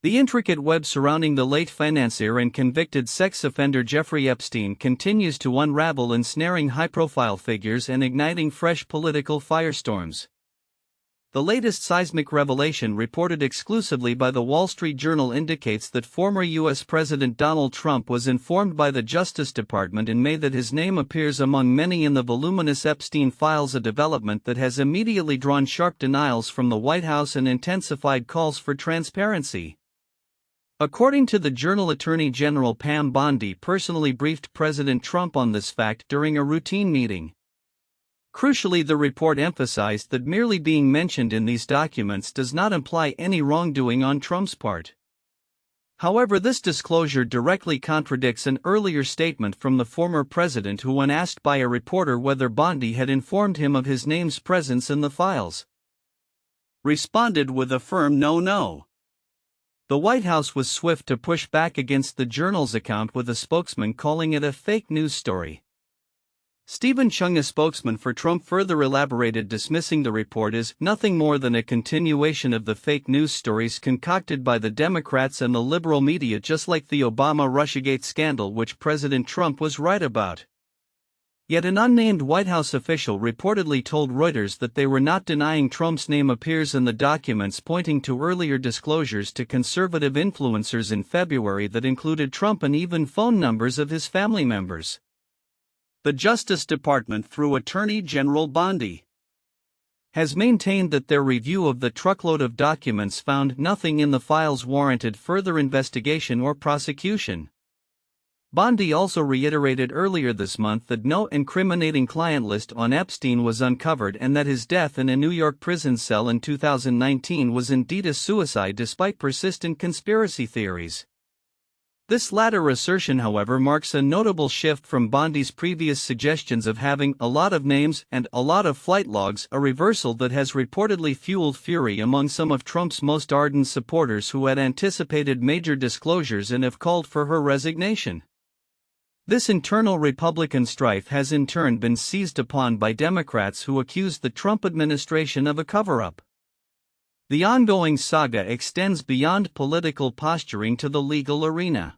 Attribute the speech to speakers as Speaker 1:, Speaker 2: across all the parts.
Speaker 1: The intricate web surrounding the late financier and convicted sex offender Jeffrey Epstein continues to unravel, ensnaring high-profile figures and igniting fresh political firestorms. The latest seismic revelation, reported exclusively by the Wall Street Journal, indicates that former U.S. President Donald Trump was informed by the Justice Department in May that his name appears among many in the voluminous Epstein Files, a development that has immediately drawn sharp denials from the White House and intensified calls for transparency. According to the Journal, Attorney General Pam Bondi personally briefed President Trump on this fact during a routine meeting. Crucially, the report emphasized that merely being mentioned in these documents does not imply any wrongdoing on Trump's part. However, this disclosure directly contradicts an earlier statement from the former president, who, when asked by a reporter whether Bondi had informed him of his name's presence in the files, responded with a firm no. The White House was swift to push back against the Journal's account, with a spokesman calling it a fake news story. Stephen Chung, a spokesman for Trump, further elaborated, dismissing the report as nothing more than a continuation of the fake news stories concocted by the Democrats and the liberal media, just like the Obama-Russiagate scandal, which President Trump was right about. Yet an unnamed White House official reportedly told Reuters that they were not denying Trump's name appears in the documents, pointing to earlier disclosures to conservative influencers in February that included Trump and even phone numbers of his family members. The Justice Department, through Attorney General Bondi, has maintained that their review of the truckload of documents found nothing in the files warranted further investigation or prosecution. Bondi also reiterated earlier this month that no incriminating client list on Epstein was uncovered, and that his death in a New York prison cell in 2019 was indeed a suicide, despite persistent conspiracy theories. This latter assertion, however, marks a notable shift from Bondi's previous suggestions of having a lot of names and a lot of flight logs, a reversal that has reportedly fueled fury among some of Trump's most ardent supporters, who had anticipated major disclosures and have called for her resignation. This internal Republican strife has in turn been seized upon by Democrats, who accuse the Trump administration of a cover-up. The ongoing saga extends beyond political posturing to the legal arena.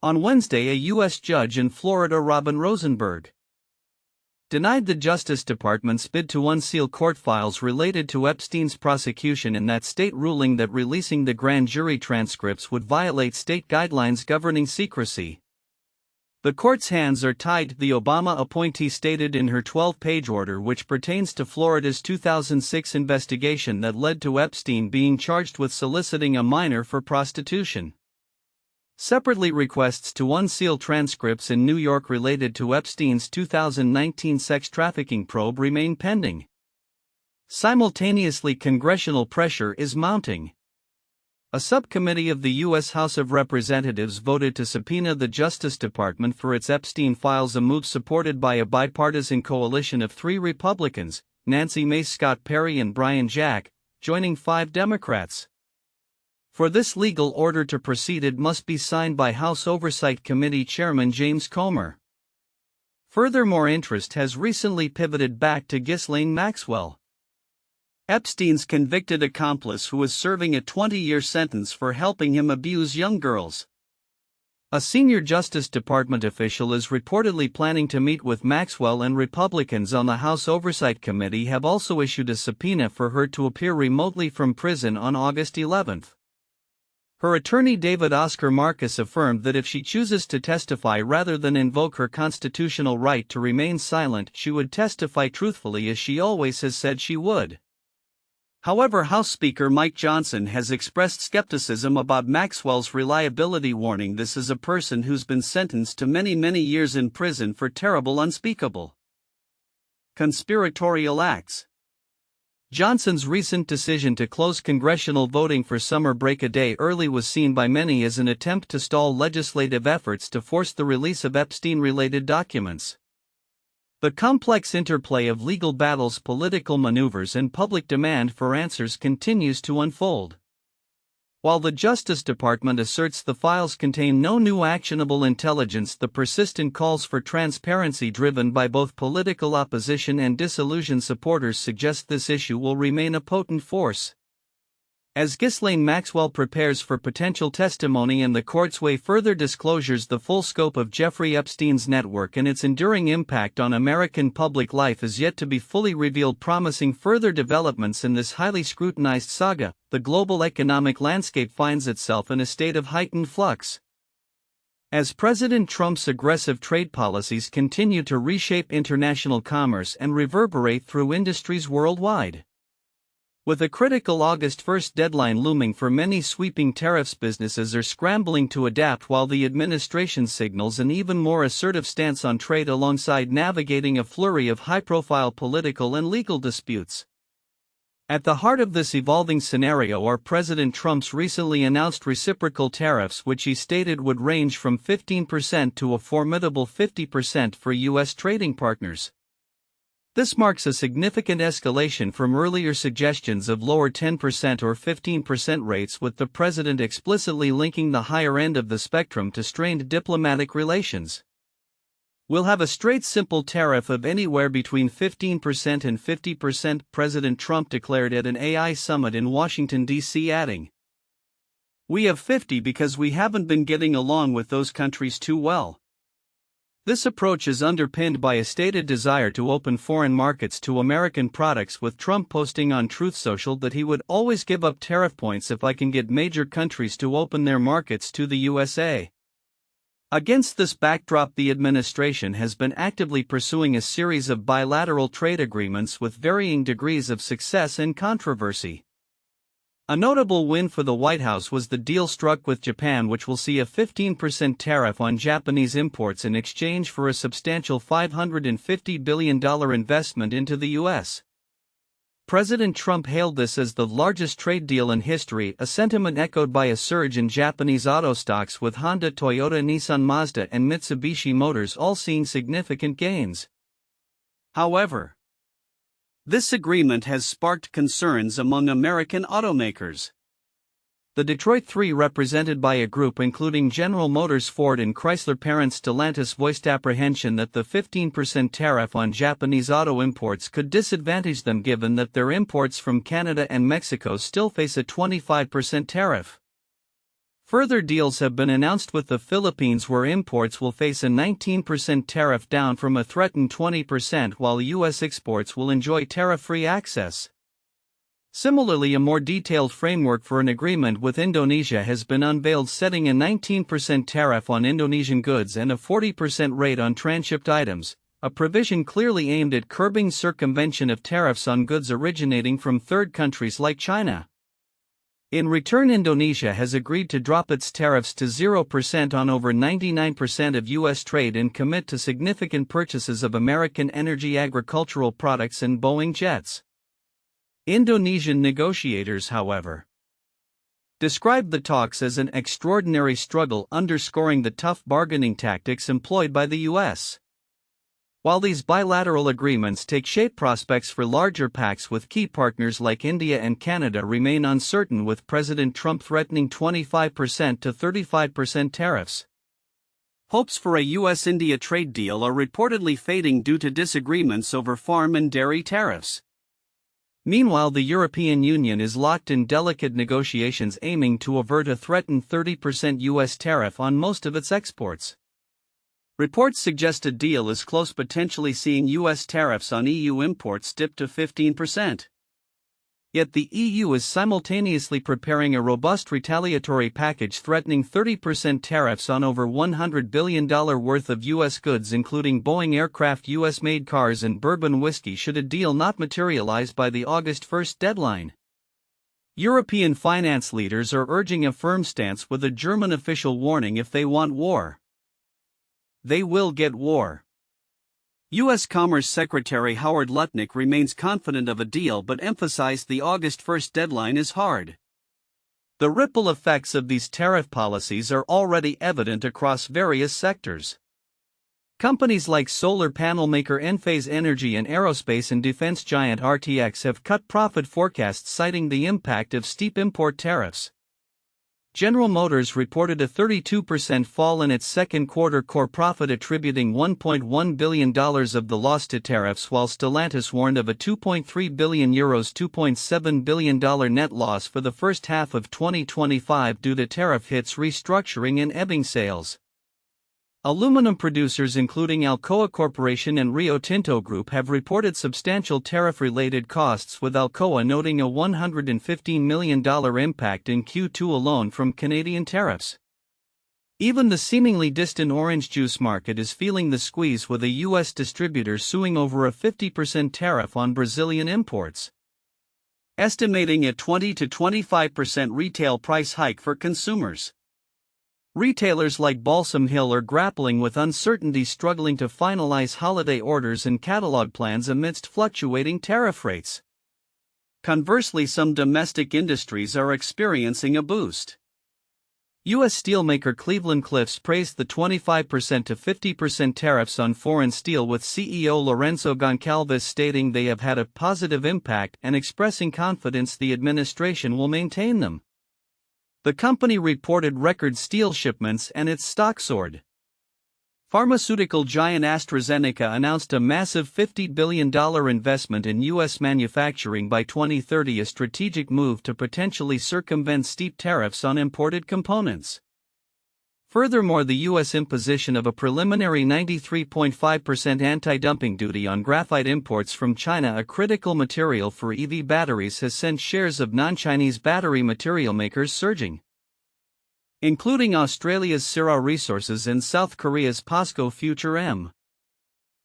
Speaker 1: On Wednesday, a U.S. judge in Florida, Robin Rosenberg, denied the Justice Department's bid to unseal court files related to Epstein's prosecution in that state, ruling that releasing the grand jury transcripts would violate state guidelines governing secrecy. The court's hands are tied, the Obama appointee stated in her 12-page order, which pertains to Florida's 2006 investigation that led to Epstein being charged with soliciting a minor for prostitution. Separately, requests to unseal transcripts in New York related to Epstein's 2019 sex trafficking probe remain pending. Simultaneously, congressional pressure is mounting. A subcommittee of the U.S. House of Representatives voted to subpoena the Justice Department for its Epstein Files, a move supported by a bipartisan coalition of 3 Republicans, Nancy Mace, Scott Perry and Brian Jack, joining 5 Democrats. For this legal order to proceed, it must be signed by House Oversight Committee Chairman James Comer. Furthermore, interest has recently pivoted back to Ghislaine Maxwell, Epstein's convicted accomplice, who is serving a 20-year sentence for helping him abuse young girls. A senior Justice Department official is reportedly planning to meet with Maxwell, and Republicans on the House Oversight Committee have also issued a subpoena for her to appear remotely from prison on August 11. Her attorney David Oscar Marcus affirmed that if she chooses to testify rather than invoke her constitutional right to remain silent, she would testify truthfully, as she always has said she would. However, House Speaker Mike Johnson has expressed skepticism about Maxwell's reliability, warning this is a person who's been sentenced to many years in prison for terrible, unspeakable conspiratorial acts. Johnson's recent decision to close congressional voting for summer break a day early was seen by many as an attempt to stall legislative efforts to force the release of Epstein-related documents. The complex interplay of legal battles, political maneuvers, and public demand for answers continues to unfold. While the Justice Department asserts the files contain no new actionable intelligence, the persistent calls for transparency, driven by both political opposition and disillusioned supporters, suggest this issue will remain a potent force. As Ghislaine Maxwell prepares for potential testimony and the courts weigh further disclosures, the full scope of Jeffrey Epstein's network and its enduring impact on American public life is yet to be fully revealed, promising further developments in this highly scrutinized saga. The global economic landscape finds itself in a state of heightened flux. As President Trump's aggressive trade policies continue to reshape international commerce and reverberate through industries worldwide. With a critical August 1st deadline looming for many sweeping tariffs, businesses are scrambling to adapt while the administration signals an even more assertive stance on trade alongside navigating a flurry of high-profile political and legal disputes. At the heart of this evolving scenario are President Trump's recently announced reciprocal tariffs, which he stated would range from 15% to a formidable 50% for U.S. trading partners. This marks a significant escalation from earlier suggestions of lower 10% or 15% rates, with the president explicitly linking the higher end of the spectrum to strained diplomatic relations. "We'll have a straight simple tariff of anywhere between 15% and 50%, President Trump declared at an AI summit in Washington, D.C., adding, "We have 50 because we haven't been getting along with those countries too well." This approach is underpinned by a stated desire to open foreign markets to American products, with Trump posting on Truth Social that he would always give up tariff points if I can get major countries to open their markets to the USA. Against this backdrop, the administration has been actively pursuing a series of bilateral trade agreements with varying degrees of success and controversy. A notable win for the White House was the deal struck with Japan, which will see a 15% tariff on Japanese imports in exchange for a substantial $550 billion investment into the U.S. President Trump hailed this as the largest trade deal in history, a sentiment echoed by a surge in Japanese auto stocks, with Honda, Toyota, Nissan, Mazda, and Mitsubishi Motors all seeing significant gains. However, this agreement has sparked concerns among American automakers. The Detroit Three, represented by a group including General Motors, Ford, and Chrysler parent Stellantis, voiced apprehension that the 15% tariff on Japanese auto imports could disadvantage them, given that their imports from Canada and Mexico still face a 25% tariff. Further deals have been announced with the Philippines, where imports will face a 19% tariff, down from a threatened 20%, while U.S. exports will enjoy tariff-free access. Similarly, a more detailed framework for an agreement with Indonesia has been unveiled, setting a 19% tariff on Indonesian goods and a 40% rate on transshipped items, a provision clearly aimed at curbing circumvention of tariffs on goods originating from third countries like China. In return, Indonesia has agreed to drop its tariffs to 0% on over 99% of U.S. trade and commit to significant purchases of American energy, agricultural products, and Boeing jets. Indonesian negotiators, however, described the talks as an extraordinary struggle, underscoring the tough bargaining tactics employed by the U.S. While these bilateral agreements take shape, prospects for larger pacts with key partners like India and Canada remain uncertain, with President Trump threatening 25% to 35% tariffs. Hopes for a U.S.-India trade deal are reportedly fading due to disagreements over farm and dairy tariffs. Meanwhile, the European Union is locked in delicate negotiations aiming to avert a threatened 30% U.S. tariff on most of its exports. Reports suggest a deal is close, potentially seeing U.S. tariffs on EU imports dip to 15%. Yet the EU is simultaneously preparing a robust retaliatory package threatening 30% tariffs on over $100 billion worth of U.S. goods, including Boeing aircraft, U.S.-made cars, and bourbon whiskey, should a deal not materialize by the August 1st deadline. European finance leaders are urging a firm stance, with a German official warning if they want war, they will get war. U.S. Commerce Secretary Howard Lutnick remains confident of a deal, but emphasized the August 1st deadline is hard. The ripple effects of these tariff policies are already evident across various sectors. Companies like solar panel maker Enphase Energy and aerospace and defense giant RTX have cut profit forecasts, citing the impact of steep import tariffs. General Motors reported a 32% fall in its second quarter core profit, attributing $1.1 billion of the loss to tariffs, while Stellantis warned of a €2.3 billion $2.7 billion net loss for the first half of 2025 due to tariff hits, restructuring and ebbing sales. Aluminum producers including Alcoa Corporation and Rio Tinto Group have reported substantial tariff-related costs, with Alcoa noting a $115 million impact in Q2 alone from Canadian tariffs. Even the seemingly distant orange juice market is feeling the squeeze, with a U.S. distributor suing over a 50% tariff on Brazilian imports, estimating a 20 to 25% retail price hike for consumers. Retailers like Balsam Hill are grappling with uncertainty, struggling to finalize holiday orders and catalog plans amidst fluctuating tariff rates. Conversely, some domestic industries are experiencing a boost. U.S. steelmaker Cleveland-Cliffs praised the 25% to 50% tariffs on foreign steel, with CEO Lorenzo Goncalves stating they have had a positive impact and expressing confidence the administration will maintain them. The company reported record steel shipments and its stock soared. Pharmaceutical giant AstraZeneca announced a massive $50 billion investment in U.S. manufacturing by 2030, a strategic move to potentially circumvent steep tariffs on imported components. Furthermore, the U.S. imposition of a preliminary 93.5% anti-dumping duty on graphite imports from China, a critical material for EV batteries, has sent shares of non-Chinese battery material makers surging, including Australia's Syrah Resources and South Korea's POSCO Future M.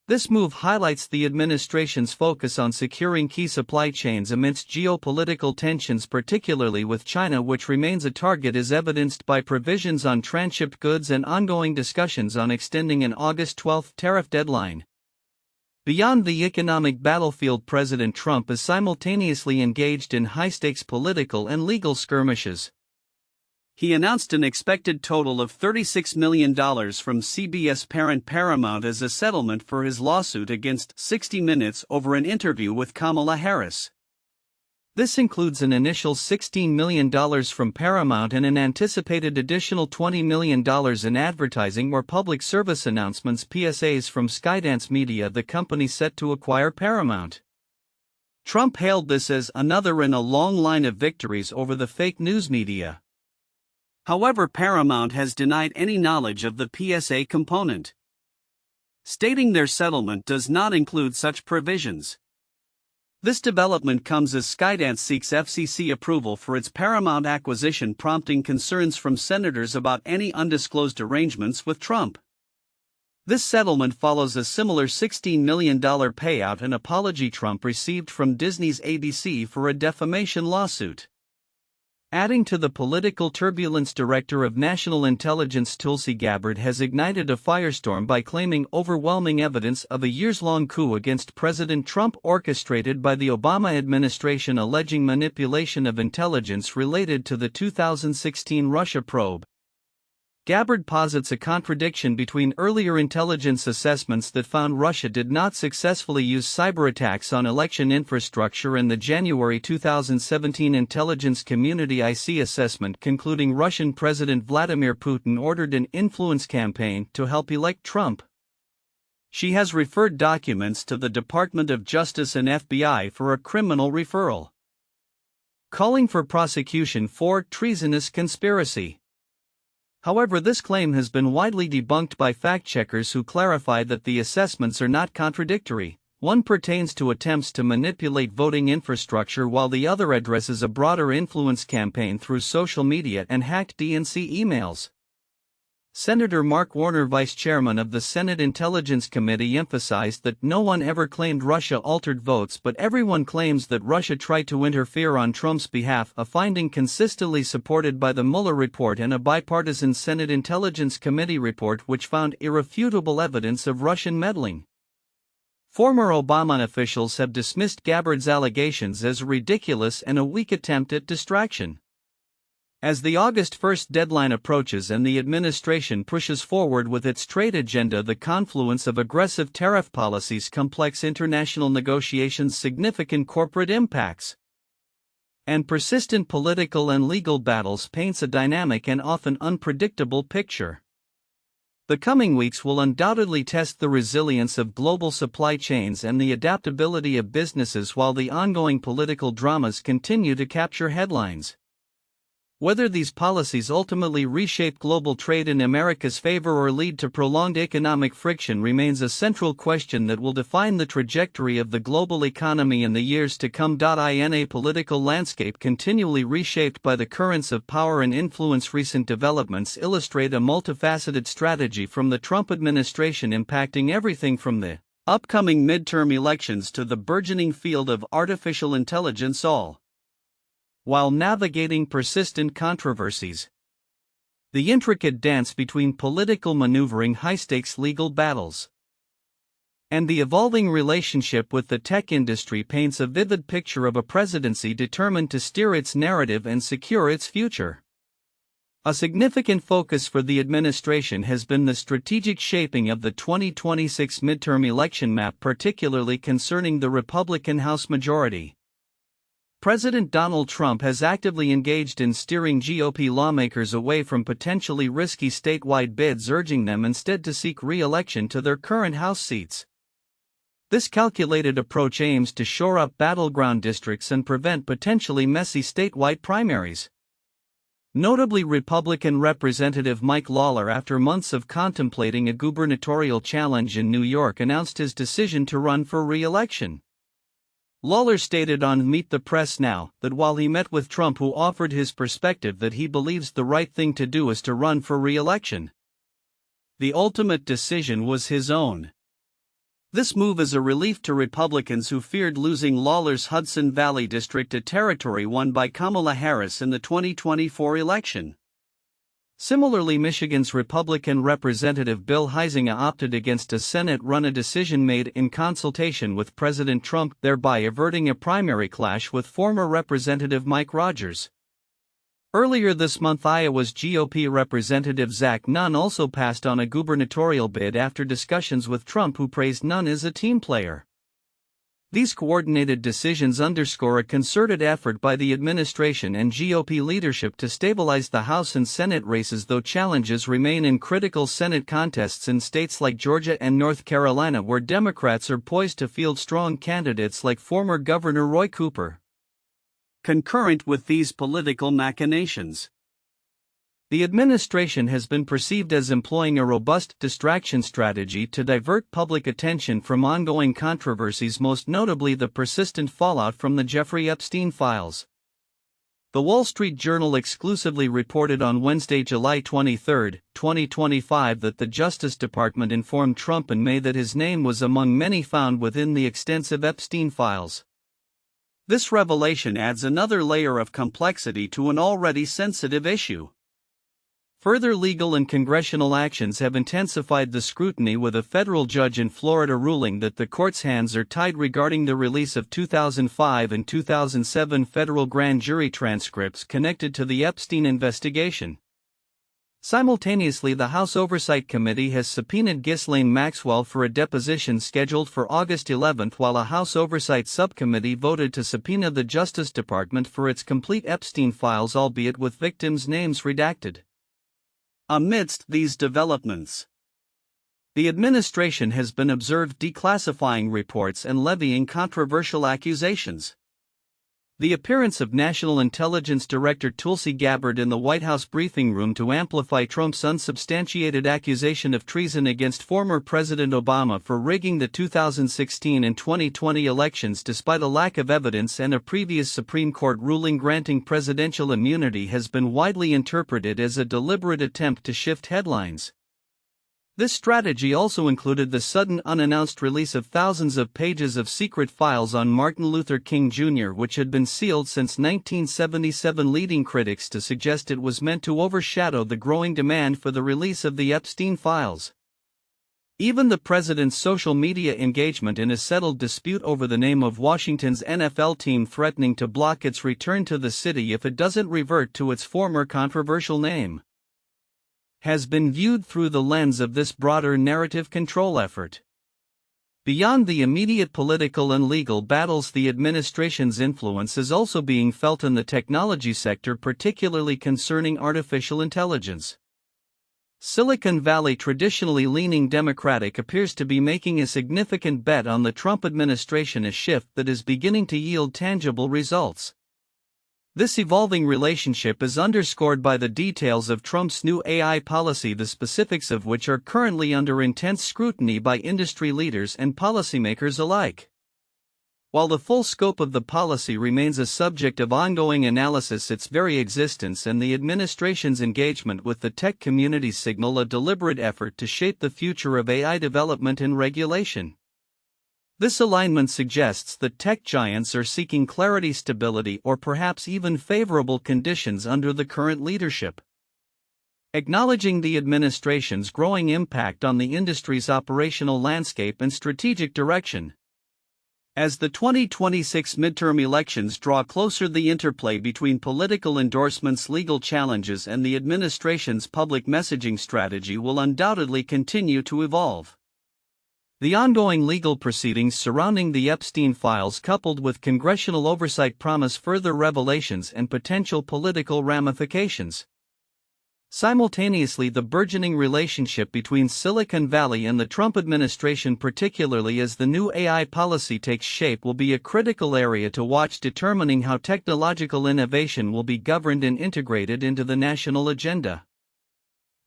Speaker 1: This move highlights the administration's focus on securing key supply chains amidst geopolitical tensions, particularly with China, which remains a target, as evidenced by provisions on transshipped goods and ongoing discussions on extending an August 12 tariff deadline. Beyond the economic battlefield, President Trump is simultaneously engaged in high-stakes political and legal skirmishes. He announced an expected total of $36 million from CBS parent Paramount as a settlement for his lawsuit against 60 Minutes over an interview with Kamala Harris. This includes an initial $16 million from Paramount and an anticipated additional $20 million in advertising or public service announcements (PSAs) from Skydance Media, the company set to acquire Paramount. Trump hailed this as another in a long line of victories over the fake news media. However, Paramount has denied any knowledge of the PSA component, stating their settlement does not include such provisions. This development comes as Skydance seeks FCC approval for its Paramount acquisition, prompting concerns from senators about any undisclosed arrangements with Trump. This settlement follows a similar $16 million payout and apology Trump received from Disney's ABC for a defamation lawsuit. Adding to the political turbulence, Director of National Intelligence Tulsi Gabbard has ignited a firestorm by claiming overwhelming evidence of a years-long coup against President Trump orchestrated by the Obama administration, alleging manipulation of intelligence related to the 2016 Russia probe. Gabbard posits a contradiction between earlier intelligence assessments that found Russia did not successfully use cyber attacks on election infrastructure and the January 2017 Intelligence Community IC assessment concluding Russian President Vladimir Putin ordered an influence campaign to help elect Trump. She has referred documents to the Department of Justice and FBI for a criminal referral, calling for prosecution for treasonous conspiracy. However, this claim has been widely debunked by fact-checkers who clarify that the assessments are not contradictory. One pertains to attempts to manipulate voting infrastructure, while the other addresses a broader influence campaign through social media and hacked DNC emails. Senator Mark Warner, vice chairman of the Senate Intelligence Committee, emphasized that no one ever claimed Russia altered votes, but everyone claims that Russia tried to interfere on Trump's behalf, a finding consistently supported by the Mueller report and a bipartisan Senate Intelligence Committee report which found irrefutable evidence of Russian meddling. Former Obama officials have dismissed Gabbard's allegations as ridiculous and a weak attempt at distraction. As the August 1 deadline approaches and the administration pushes forward with its trade agenda, the confluence of aggressive tariff policies, complex international negotiations, significant corporate impacts, and persistent political and legal battles paints a dynamic and often unpredictable picture. The coming weeks will undoubtedly test the resilience of global supply chains and the adaptability of businesses while the ongoing political dramas continue to capture headlines. Whether these policies ultimately reshape global trade in America's favor or lead to prolonged economic friction remains a central question that will define the trajectory of the global economy in the years to come. In a political landscape continually reshaped by the currents of power and influence, recent developments illustrate a multifaceted strategy from the Trump administration impacting everything from the upcoming midterm elections to the burgeoning field of artificial intelligence, all while navigating persistent controversies. The intricate dance between political maneuvering, high-stakes legal battles, and the evolving relationship with the tech industry paints a vivid picture of a presidency determined to steer its narrative and secure its future. A significant focus for the administration has been the strategic shaping of the 2026 midterm election map, particularly concerning the Republican House majority. President Donald Trump has actively engaged in steering GOP lawmakers away from potentially risky statewide bids, urging them instead to seek re-election to their current House seats. This calculated approach aims to shore up battleground districts and prevent potentially messy statewide primaries. Notably, Republican Representative Mike Lawler, after months of contemplating a gubernatorial challenge in New York, announced his decision to run for re-election. Lawler stated on Meet the Press Now that while he met with Trump, who offered his perspective that he believes the right thing to do is to run for re-election, the ultimate decision was his own. This move is a relief to Republicans who feared losing Lawler's Hudson Valley district, a territory won by Kamala Harris in the 2024 election. Similarly, Michigan's Republican Representative Bill Huizenga opted against a Senate run, a decision made in consultation with President Trump, thereby averting a primary clash with former Representative Mike Rogers. Earlier this month, Iowa's GOP Representative Zach Nunn also passed on a gubernatorial bid after discussions with Trump, who praised Nunn as a team player. These coordinated decisions underscore a concerted effort by the administration and GOP leadership to stabilize the House and Senate races, though challenges remain in critical Senate contests in states like Georgia and North Carolina, where Democrats are poised to field strong candidates like former Governor Roy Cooper. Concurrent with these political machinations, the administration has been perceived as employing a robust distraction strategy to divert public attention from ongoing controversies, most notably the persistent fallout from the Jeffrey Epstein Files. The Wall Street Journal exclusively reported on Wednesday, July 23, 2025, that the Justice Department informed Trump in May that his name was among many found within the extensive Epstein Files. This revelation adds another layer of complexity to an already sensitive issue. Further legal and congressional actions have intensified the scrutiny, with a federal judge in Florida ruling that the court's hands are tied regarding the release of 2005 and 2007 federal grand jury transcripts connected to the Epstein investigation. Simultaneously, the House Oversight Committee has subpoenaed Ghislaine Maxwell for a deposition scheduled for August 11, while a House Oversight Subcommittee voted to subpoena the Justice Department for its complete Epstein files, albeit with victims' names redacted. Amidst these developments, the administration has been observed declassifying reports and levying controversial accusations. The appearance of National Intelligence Director Tulsi Gabbard in the White House briefing room to amplify Trump's unsubstantiated accusation of treason against former President Obama for rigging the 2016 and 2020 elections despite a lack of evidence and a previous Supreme Court ruling granting presidential immunity has been widely interpreted as a deliberate attempt to shift headlines. This strategy also included the sudden unannounced release of thousands of pages of secret files on Martin Luther King Jr., which had been sealed since 1977, leading critics to suggest it was meant to overshadow the growing demand for the release of the Epstein files. Even the president's social media engagement in a settled dispute over the name of Washington's NFL team, threatening to block its return to the city if it doesn't revert to its former controversial name, has been viewed through the lens of this broader narrative control effort. Beyond the immediate political and legal battles, the administration's influence is also being felt in the technology sector, particularly concerning artificial intelligence. Silicon Valley, traditionally leaning Democratic, appears to be making a significant bet on the Trump administration, a shift that is beginning to yield tangible results. This evolving relationship is underscored by the details of Trump's new AI policy, the specifics of which are currently under intense scrutiny by industry leaders and policymakers alike. While the full scope of the policy remains a subject of ongoing analysis, its very existence and the administration's engagement with the tech community signal a deliberate effort to shape the future of AI development and regulation. This alignment suggests that tech giants are seeking clarity, stability, or perhaps even favorable conditions under the current leadership. Acknowledging the administration's growing impact on the industry's operational landscape and strategic direction. As the 2026 midterm elections draw closer, the interplay between political endorsements, legal challenges, and the administration's public messaging strategy will undoubtedly continue to evolve. The ongoing legal proceedings surrounding the Epstein Files, coupled with congressional oversight, promise further revelations and potential political ramifications. Simultaneously, the burgeoning relationship between Silicon Valley and the Trump administration, particularly as the new AI policy takes shape, will be a critical area to watch, determining how technological innovation will be governed and integrated into the national agenda.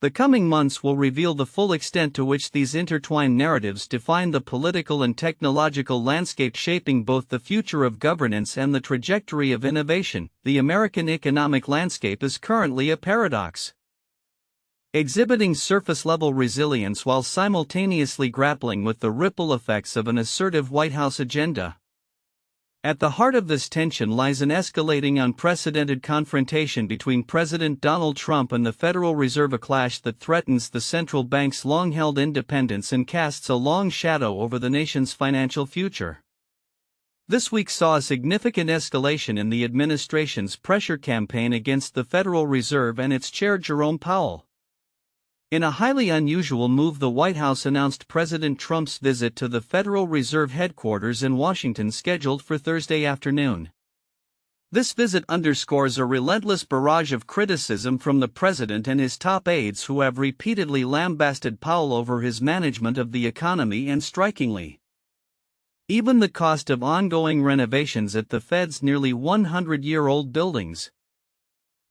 Speaker 1: The coming months will reveal the full extent to which these intertwined narratives define the political and technological landscape, shaping both the future of governance and the trajectory of innovation. The American economic landscape is currently a paradox, exhibiting surface-level resilience while simultaneously grappling with the ripple effects of an assertive White House agenda. At the heart of this tension lies an escalating, unprecedented confrontation between President Donald Trump and the Federal Reserve, a clash that threatens the central bank's long-held independence and casts a long shadow over the nation's financial future. This week saw a significant escalation in the administration's pressure campaign against the Federal Reserve and its chair, Jerome Powell. In a highly unusual move, the White House announced President Trump's visit to the Federal Reserve headquarters in Washington, scheduled for Thursday afternoon. This visit underscores a relentless barrage of criticism from the president and his top aides, who have repeatedly lambasted Powell over his management of the economy and, strikingly, even the cost of ongoing renovations at the Fed's nearly 100-year-old buildings.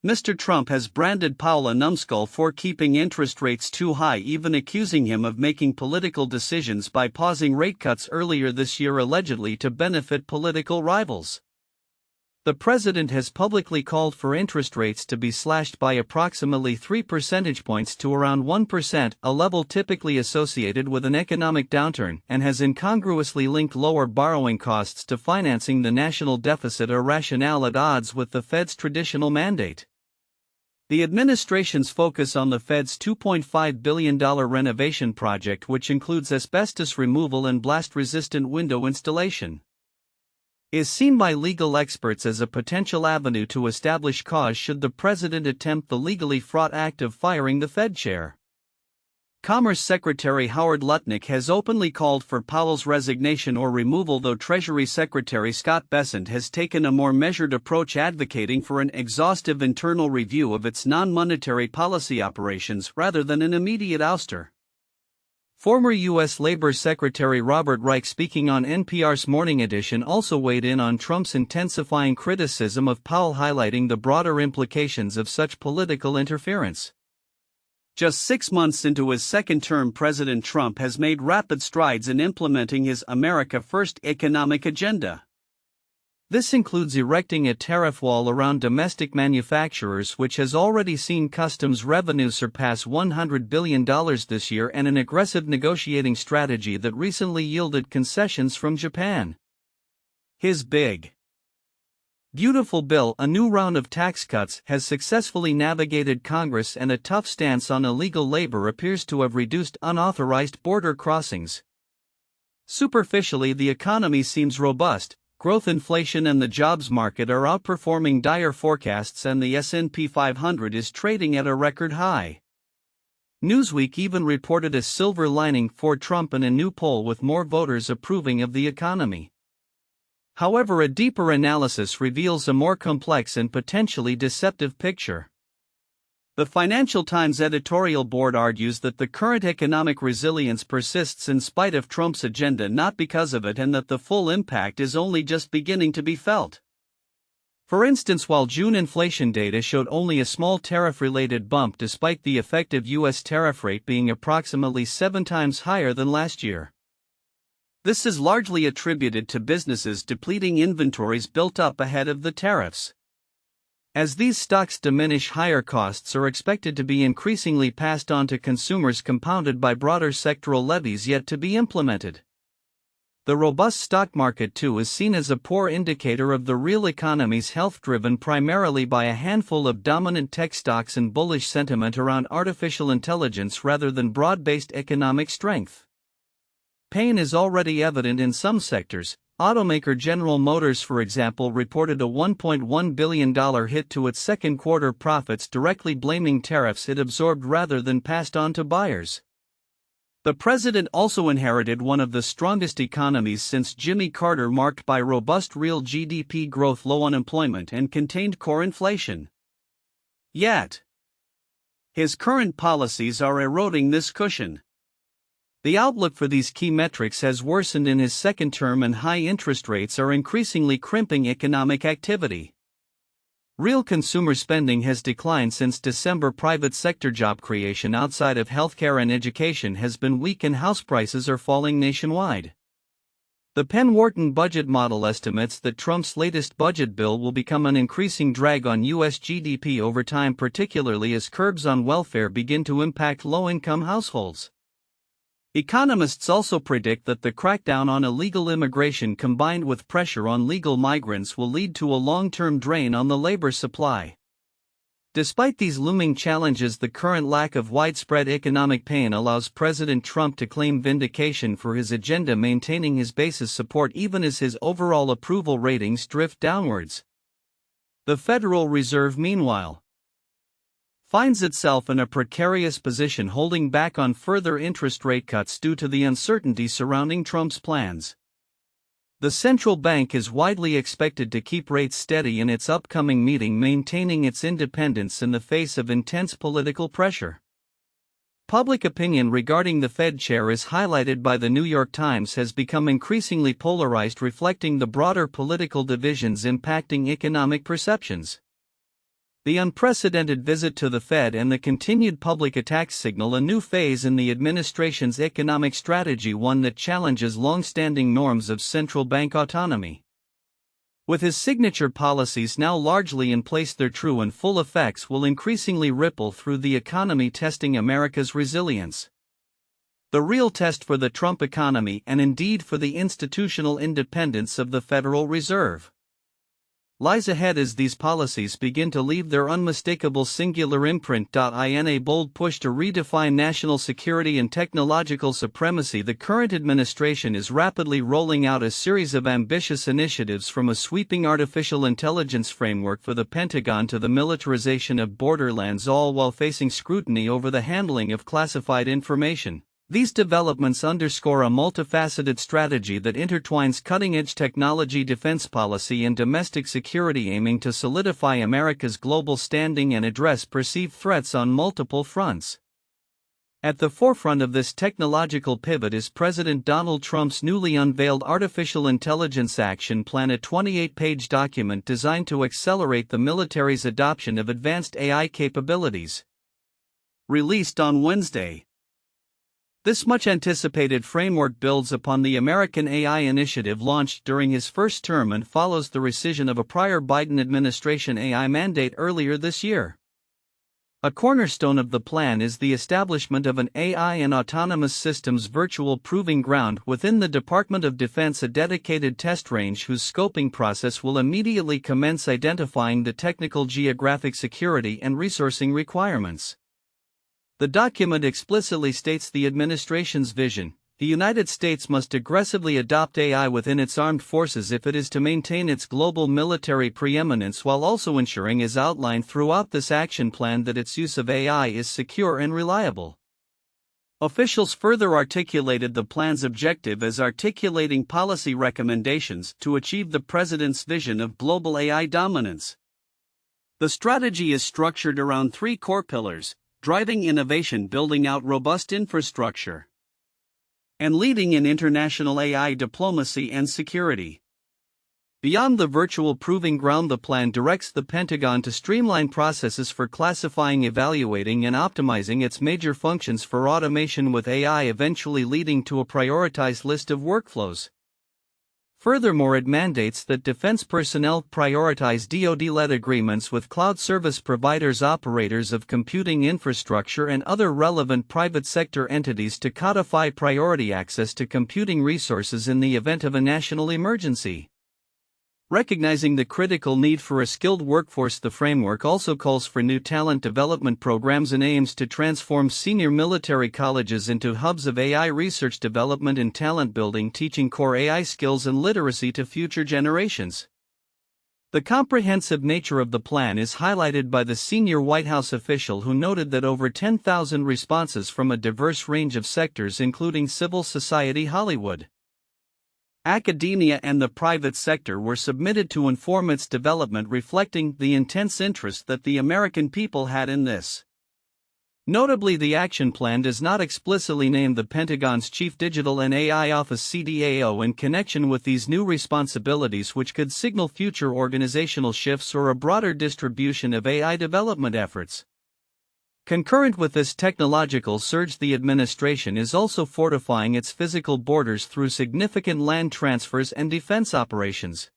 Speaker 1: Mr. Trump has branded Powell a numbskull for keeping interest rates too high, even accusing him of making political decisions by pausing rate cuts earlier this year, allegedly to benefit political rivals. The president has publicly called for interest rates to be slashed by approximately 3 percentage points to around 1%, a level typically associated with an economic downturn, and has incongruously linked lower borrowing costs to financing the national deficit, a rationale at odds with the Fed's traditional mandate. The administration's focus on the Fed's $2.5 billion renovation project, which includes asbestos removal and blast-resistant window installation, is seen by legal experts as a potential avenue to establish cause should the president attempt the legally fraught act of firing the Fed chair. Commerce Secretary Howard Lutnick has openly called for Powell's resignation or removal, though Treasury Secretary Scott Bessent has taken a more measured approach, advocating for an exhaustive internal review of its non-monetary policy operations rather than an immediate ouster. Former U.S. Labor Secretary Robert Reich, speaking on NPR's Morning Edition, also weighed in on Trump's intensifying criticism of Powell, highlighting the broader implications of such political interference. Just 6 months into his second term, President Trump has made rapid strides in implementing his America First economic agenda. This includes erecting a tariff wall around domestic manufacturers, which has already seen customs revenue surpass $100 billion this year, and an aggressive negotiating strategy that recently yielded concessions from Japan. His big, beautiful bill, a new round of tax cuts, has successfully navigated Congress, and a tough stance on illegal labor appears to have reduced unauthorized border crossings. Superficially, the economy seems robust. Growth, inflation, and the jobs market are outperforming dire forecasts, and the S&P 500 is trading at a record high. Newsweek even reported a silver lining for Trump in a new poll with more voters approving of the economy. However, a deeper analysis reveals a more complex and potentially deceptive picture. The Financial Times editorial board argues that the current economic resilience persists in spite of Trump's agenda, not because of it, and that the full impact is only just beginning to be felt. For instance, while June inflation data showed only a small tariff-related bump despite the effective U.S. tariff rate being approximately 7 times higher than last year. This is largely attributed to businesses depleting inventories built up ahead of the tariffs. As these stocks diminish, higher costs are expected to be increasingly passed on to consumers, compounded by broader sectoral levies yet to be implemented. The robust stock market, too, is seen as a poor indicator of the real economy's health, driven primarily by a handful of dominant tech stocks and bullish sentiment around artificial intelligence rather than broad-based economic strength. Pain is already evident in some sectors. Automaker General Motors, for example, reported a $1.1 billion hit to its second quarter profits, directly blaming tariffs it absorbed rather than passed on to buyers. The president also inherited one of the strongest economies since Jimmy Carter, marked by robust real GDP growth, low unemployment, and contained core inflation. Yet, his current policies are eroding this cushion. The outlook for these key metrics has worsened in his second term, and high interest rates are increasingly crimping economic activity. Real consumer spending has declined since December. Private sector job creation outside of healthcare and education has been weak, and house prices are falling nationwide. The Penn-Wharton budget model estimates that Trump's latest budget bill will become an increasing drag on U.S. GDP over time, particularly as curbs on welfare begin to impact low-income households. Economists also predict that the crackdown on illegal immigration, combined with pressure on legal migrants, will lead to a long-term drain on the labor supply. Despite these looming challenges, the current lack of widespread economic pain allows President Trump to claim vindication for his agenda, maintaining his base's support even as his overall approval ratings drift downwards. The Federal Reserve, meanwhile, finds itself in a precarious position, holding back on further interest rate cuts due to the uncertainty surrounding Trump's plans. The central bank is widely expected to keep rates steady in its upcoming meeting, maintaining its independence in the face of intense political pressure. Public opinion regarding the Fed chair, as highlighted by the New York Times, has become increasingly polarized, reflecting the broader political divisions impacting economic perceptions. The unprecedented visit to the Fed and the continued public attacks signal a new phase in the administration's economic strategy, one that challenges long-standing norms of central bank autonomy. With his signature policies now largely in place, their true and full effects will increasingly ripple through the economy, testing America's resilience. The real test for the Trump economy, and indeed for the institutional independence of the Federal Reserve, lies ahead as these policies begin to leave their unmistakable singular imprint. In a bold push to redefine national security and technological supremacy, the current administration is rapidly rolling out a series of ambitious initiatives, from a sweeping artificial intelligence framework for the Pentagon to the militarization of borderlands, all while facing scrutiny over the handling of classified information. These developments underscore a multifaceted strategy that intertwines cutting-edge technology, defense policy, and domestic security, aiming to solidify America's global standing and address perceived threats on multiple fronts. At the forefront of this technological pivot is President Donald Trump's newly unveiled Artificial Intelligence Action Plan, a 28-page document designed to accelerate the military's adoption of advanced AI capabilities. Released on Wednesday, this much-anticipated framework builds upon the American AI Initiative launched during his first term and follows the rescission of a prior Biden administration AI mandate earlier this year. A cornerstone of the plan is the establishment of an AI and autonomous systems virtual proving ground within the Department of Defense, a dedicated test range whose scoping process will immediately commence, identifying the technical, geographic, security, and resourcing requirements. The document explicitly states the administration's vision: the United States must aggressively adopt AI within its armed forces if it is to maintain its global military preeminence, while also ensuring, as outlined throughout this action plan, that its use of AI is secure and reliable. Officials further articulated the plan's objective as articulating policy recommendations to achieve the president's vision of global AI dominance. The strategy is structured around three core pillars: driving innovation, building out robust infrastructure, and leading in international AI diplomacy and security. Beyond the virtual proving ground, the plan directs the Pentagon to streamline processes for classifying, evaluating, and optimizing its major functions for automation, with AI eventually leading to a prioritized list of workflows. Furthermore, it mandates that defense personnel prioritize DoD-led agreements with cloud service providers, operators of computing infrastructure, and other relevant private sector entities to codify priority access to computing resources in the event of a national emergency. Recognizing the critical need for a skilled workforce, the framework also calls for new talent development programs and aims to transform senior military colleges into hubs of AI research, development, and talent building, teaching core AI skills and literacy to future generations. The comprehensive nature of the plan is highlighted by the senior White House official, who noted that over 10,000 responses from a diverse range of sectors, including civil society, Hollywood, academia, and the private sector, were submitted to inform its development, reflecting the intense interest that the American people had in this. Notably, the action plan does not explicitly name the Pentagon's Chief Digital and AI Office (CDAO) in connection with these new responsibilities, which could signal future organizational shifts or a broader distribution of AI development efforts. Concurrent with this technological surge, the administration is also fortifying its physical borders through significant land transfers and defense operations.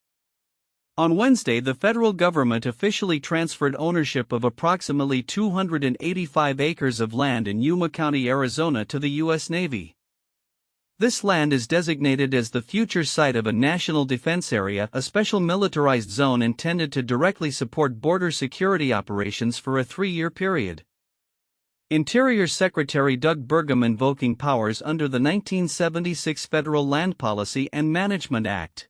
Speaker 1: On Wednesday, the federal government officially transferred ownership of approximately 285 acres of land in Yuma County, Arizona, to the U.S. Navy. This land is designated as the future site of a national defense area, a special militarized zone intended to directly support border security operations for a 3-year period. Interior Secretary Doug Burgum, invoking powers under the 1976 Federal Land Policy and Management Act,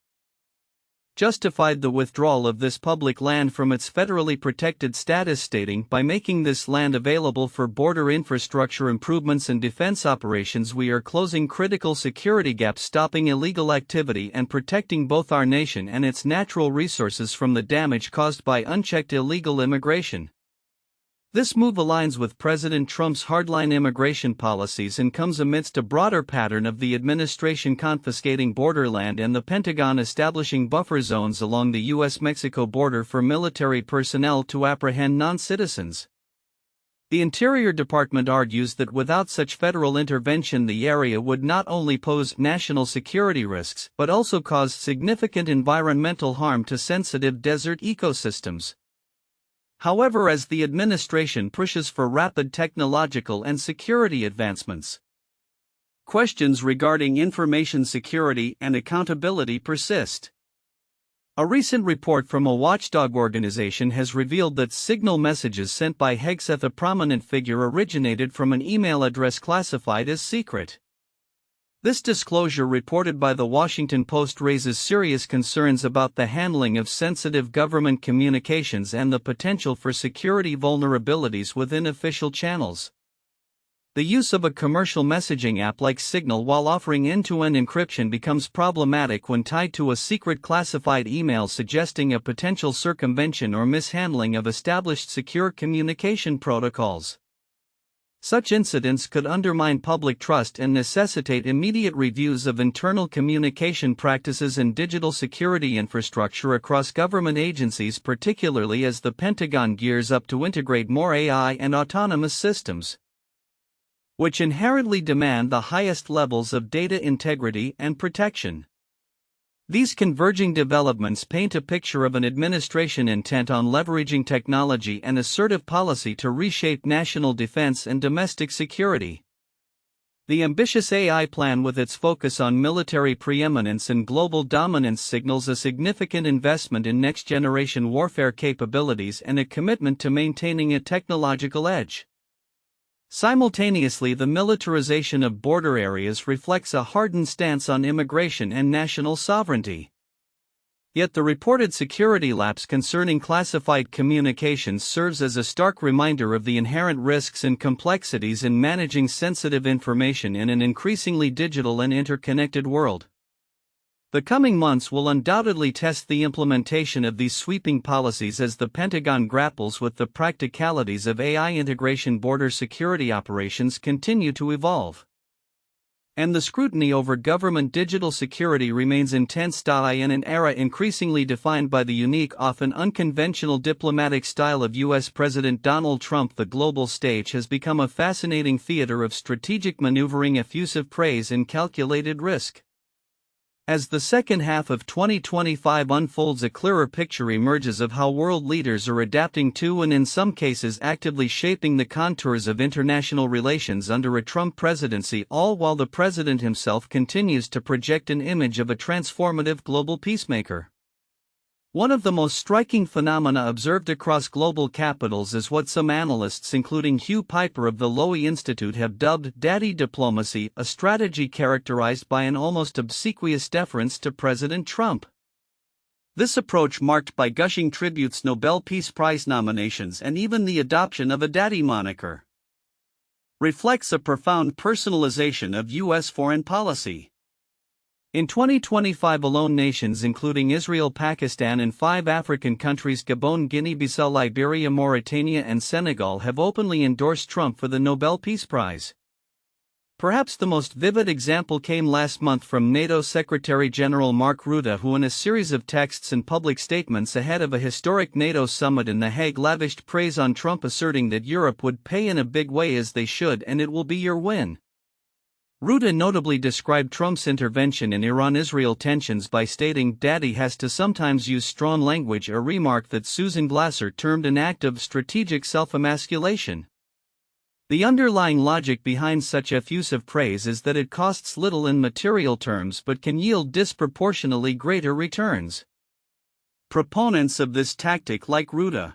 Speaker 1: justified the withdrawal of this public land from its federally protected status, stating, "By making this land available for border infrastructure improvements and defense operations, we are closing critical security gaps, stopping illegal activity, and protecting both our nation and its natural resources from the damage caused by unchecked illegal immigration." This move aligns with President Trump's hardline immigration policies and comes amidst a broader pattern of the administration confiscating borderland and the Pentagon establishing buffer zones along the U.S.-Mexico border for military personnel to apprehend non-citizens. The Interior Department argues that without such federal intervention, the area would not only pose national security risks but also cause significant environmental harm to sensitive desert ecosystems. However, as the administration pushes for rapid technological and security advancements, questions regarding information security and accountability persist. A recent report from a watchdog organization has revealed that signal messages sent by Hegseth, a prominent figure, originated from an email address classified as secret. This disclosure, reported by the Washington Post, raises serious concerns about the handling of sensitive government communications and the potential for security vulnerabilities within official channels. The use of a commercial messaging app like Signal while offering end-to-end encryption becomes problematic when tied to a secret classified email suggesting a potential circumvention or mishandling of established secure communication protocols. Such incidents could undermine public trust and necessitate immediate reviews of internal communication practices and digital security infrastructure across government agencies, particularly as the Pentagon gears up to integrate more AI and autonomous systems, which inherently demand the highest levels of data integrity and protection. These converging developments paint a picture of an administration intent on leveraging technology and assertive policy to reshape national defense and domestic security. The ambitious AI plan, with its focus on military preeminence and global dominance, signals a significant investment in next-generation warfare capabilities and a commitment to maintaining a technological edge. Simultaneously, the militarization of border areas reflects a hardened stance on immigration and national sovereignty. Yet the reported security lapse concerning classified communications serves as a stark reminder of the inherent risks and complexities in managing sensitive information in an increasingly digital and interconnected world. The coming months will undoubtedly test the implementation of these sweeping policies as the Pentagon grapples with the practicalities of AI integration. Border security operations continue to evolve, and the scrutiny over government digital security remains intense. In an era increasingly defined by the unique, often unconventional diplomatic style of U.S. President Donald Trump, the global stage has become a fascinating theater of strategic maneuvering, effusive praise, and calculated risk. As the second half of 2025 unfolds, a clearer picture emerges of how world leaders are adapting to and in some cases actively shaping the contours of international relations under a Trump presidency, all while the president himself continues to project an image of a transformative global peacemaker. One of the most striking phenomena observed across global capitals is what some analysts, including Hugh Piper of the Lowy Institute, have dubbed daddy diplomacy, a strategy characterized by an almost obsequious deference to President Trump. This approach, marked by gushing tributes, Nobel Peace Prize nominations, and even the adoption of a daddy moniker, reflects a profound personalization of U.S. foreign policy. In 2025 alone, nations including Israel, Pakistan, and 5 African countries, Gabon, Guinea-Bissau, Liberia, Mauritania, and Senegal, have openly endorsed Trump for the Nobel Peace Prize. Perhaps the most vivid example came last month from NATO Secretary-General Mark Rutte, who in a series of texts and public statements ahead of a historic NATO summit in The Hague lavished praise on Trump, asserting that Europe would pay in a big way, as they should, and it will be your win. Rutte notably described Trump's intervention in Iran-Israel tensions by stating, "Daddy has to sometimes use strong language," a remark that Susan Glasser termed an act of strategic self-emasculation. The underlying logic behind such effusive praise is that it costs little in material terms but can yield disproportionately greater returns. Proponents of this tactic, like Rutte,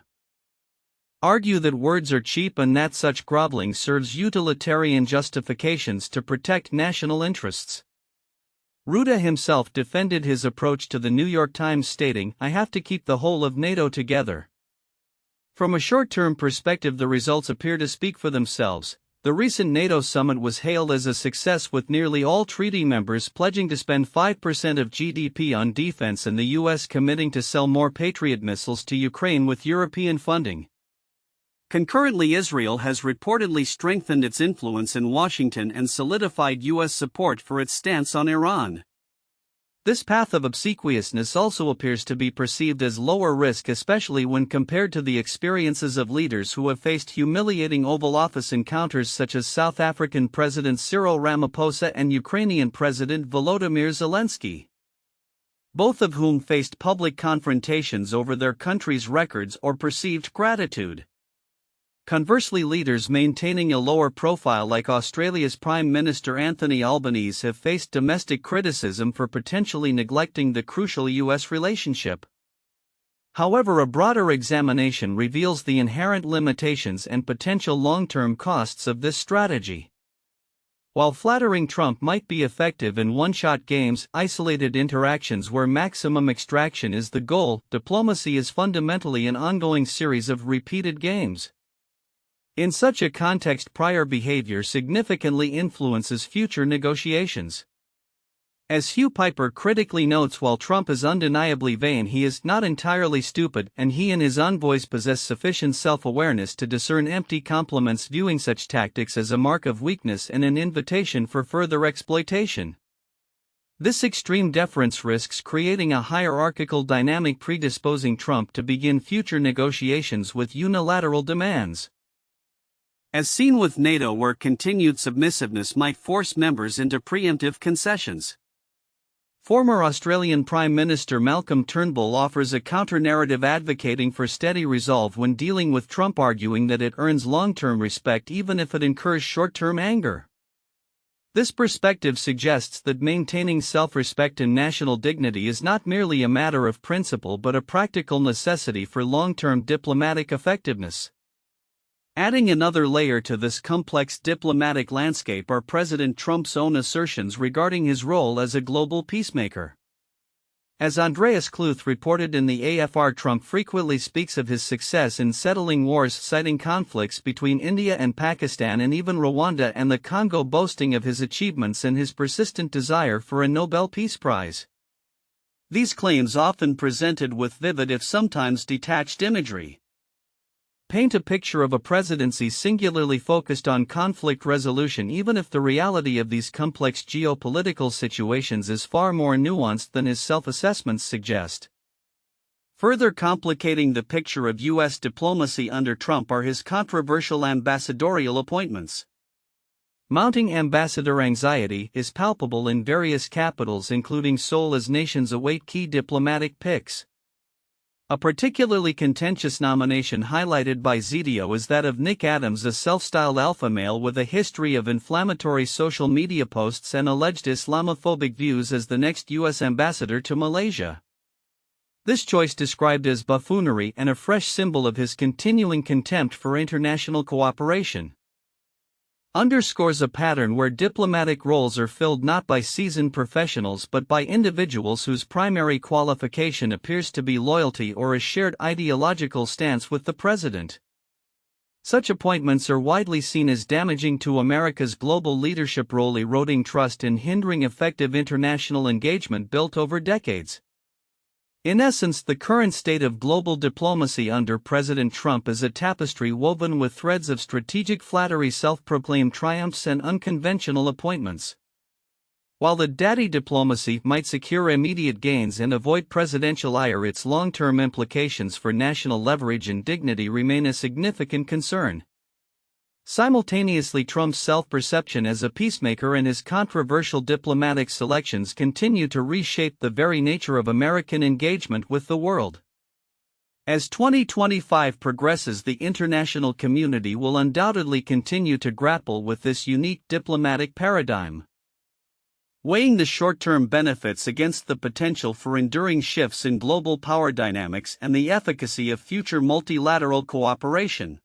Speaker 1: argue that words are cheap and that such groveling serves utilitarian justifications to protect national interests. Rutte himself defended his approach to the New York Times, stating, "I have to keep the whole of NATO together." From a short-term perspective, the results appear to speak for themselves. The recent NATO summit was hailed as a success, with nearly all treaty members pledging to spend 5% of GDP on defense and the U.S. committing to sell more Patriot missiles to Ukraine with European funding. Concurrently, Israel has reportedly strengthened its influence in Washington and solidified U.S. support for its stance on Iran. This path of obsequiousness also appears to be perceived as lower risk, especially when compared to the experiences of leaders who have faced humiliating Oval Office encounters, such as South African President Cyril Ramaphosa and Ukrainian President Volodymyr Zelensky, both of whom faced public confrontations over their country's records or perceived gratitude. Conversely, leaders maintaining a lower profile, like Australia's Prime Minister Anthony Albanese, have faced domestic criticism for potentially neglecting the crucial U.S. relationship. However, a broader examination reveals the inherent limitations and potential long-term costs of this strategy. While flattering Trump might be effective in one-shot games, isolated interactions where maximum extraction is the goal, diplomacy is fundamentally an ongoing series of repeated games. In such a context, prior behavior significantly influences future negotiations. As Hugh Piper critically notes, while Trump is undeniably vain, he is not entirely stupid, and he and his envoys possess sufficient self-awareness to discern empty compliments, viewing such tactics as a mark of weakness and an invitation for further exploitation. This extreme deference risks creating a hierarchical dynamic predisposing Trump to begin future negotiations with unilateral demands, as seen with NATO, where continued submissiveness might force members into preemptive concessions. Former Australian Prime Minister Malcolm Turnbull offers a counter-narrative advocating for steady resolve when dealing with Trump, arguing that it earns long-term respect even if it incurs short-term anger. This perspective suggests that maintaining self-respect and national dignity is not merely a matter of principle but a practical necessity for long-term diplomatic effectiveness. Adding another layer to this complex diplomatic landscape are President Trump's own assertions regarding his role as a global peacemaker. As Andreas Kluth reported in the AFR, Trump frequently speaks of his success in settling wars, citing conflicts between India and Pakistan and even Rwanda and the Congo, boasting of his achievements and his persistent desire for a Nobel Peace Prize. These claims, often presented with vivid if sometimes detached imagery, paint a picture of a presidency singularly focused on conflict resolution, even if the reality of these complex geopolitical situations is far more nuanced than his self-assessments suggest. Further complicating the picture of U.S. diplomacy under Trump are his controversial ambassadorial appointments. Mounting ambassador anxiety is palpable in various capitals, including Seoul, as nations await key diplomatic picks. A particularly contentious nomination highlighted by Zdio is that of Nick Adams, a self-styled alpha male with a history of inflammatory social media posts and alleged Islamophobic views, as the next U.S. ambassador to Malaysia. This choice, described as buffoonery and a fresh symbol of his continuing contempt for international cooperation, underscores a pattern where diplomatic roles are filled not by seasoned professionals but by individuals whose primary qualification appears to be loyalty or a shared ideological stance with the president. Such appointments are widely seen as damaging to America's global leadership role, eroding trust and hindering effective international engagement built over decades. In essence, the current state of global diplomacy under President Trump is a tapestry woven with threads of strategic flattery, self-proclaimed triumphs, and unconventional appointments. While the daddy diplomacy might secure immediate gains and avoid presidential ire, its long-term implications for national leverage and dignity remain a significant concern. Simultaneously, Trump's self-perception as a peacemaker and his controversial diplomatic selections continue to reshape the very nature of American engagement with the world. As 2025 progresses, the international community will undoubtedly continue to grapple with this unique diplomatic paradigm, weighing the short-term benefits against the potential for enduring shifts in global power dynamics and the efficacy of future multilateral cooperation.